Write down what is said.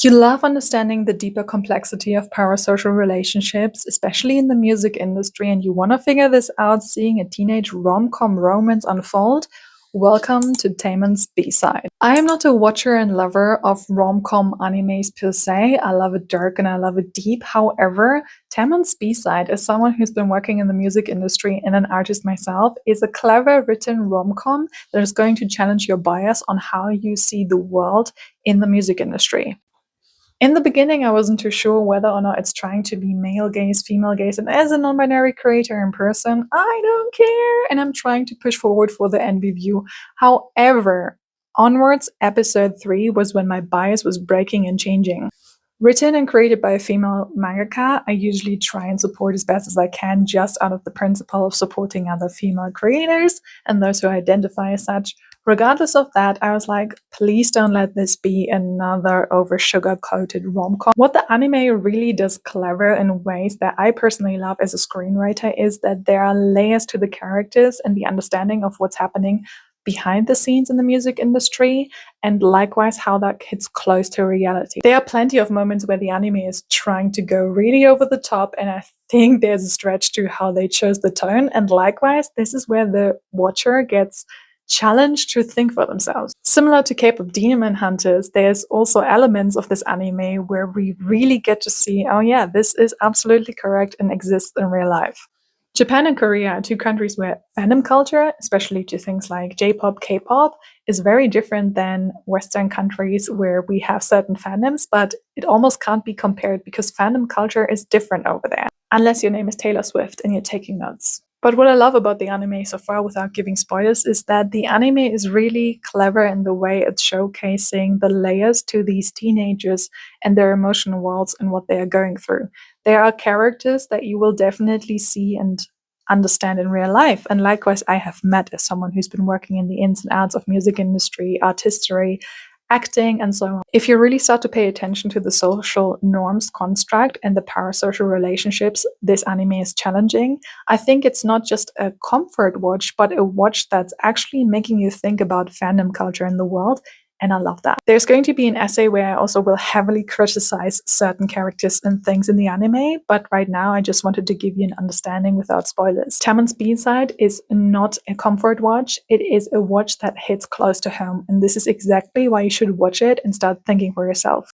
You love understanding the deeper complexity of parasocial relationships, especially in the music industry, and you want to figure this out seeing a teenage rom-com romance unfold? Welcome to Taemon's B-Side. I am not a watcher and lover of rom-com animes per se. I love it dark and I love it deep. However, Taemon's B-Side, as someone who's been working in the music industry and an artist myself, is a clever written rom-com that is going to challenge your bias on how you see the world in the music industry. In the beginning, I wasn't too sure whether or not it's trying to be male gaze, female gaze, and as a non-binary creator in person, I don't care, and I'm trying to push forward for the NB view. However, onwards, episode 3 was when my bias was breaking and changing. Written and created by a female mangaka, I usually try and support as best as I can just out of the principle of supporting other female creators and those who identify as such. Regardless of that, I was like, please don't let this be another over sugar-coated rom-com. What the anime really does clever in ways that I personally love as a screenwriter is that there are layers to the characters and the understanding of what's happening behind the scenes in the music industry, and likewise how that hits close to reality. There are plenty of moments where the anime is trying to go really over the top, and I think there's a stretch to how they chose the tone, and likewise, this is where the watcher gets challenged to think for themselves. Similar to K-pop Demon Hunters, there's also elements of this anime where we really get to see, oh yeah, this is absolutely correct and exists in real life. Japan and Korea are two countries where fandom culture, especially to things like J-pop, K-pop, is very different than Western countries where we have certain fandoms, but it almost can't be compared because fandom culture is different over there. Unless your name is Taylor Swift and you're taking notes. But what I love about the anime so far, without giving spoilers, is that the anime is really clever in the way it's showcasing the layers to these teenagers and their emotional worlds and what they are going through. There are characters that you will definitely see and understand in real life. And likewise, I have met as someone who's been working in the ins and outs of music industry, art history, acting, and so on. If you really start to pay attention to the social norms construct and the parasocial relationships this anime is challenging, I think it's not just a comfort watch, but a watch that's actually making you think about fandom culture in the world. And I love that. There's going to be an essay where I also will heavily criticize certain characters and things in the anime, but right now I just wanted to give you an understanding without spoilers. Taemon's B-Side is not a comfort watch, it is a watch that hits close to home, and this is exactly why you should watch it and start thinking for yourself.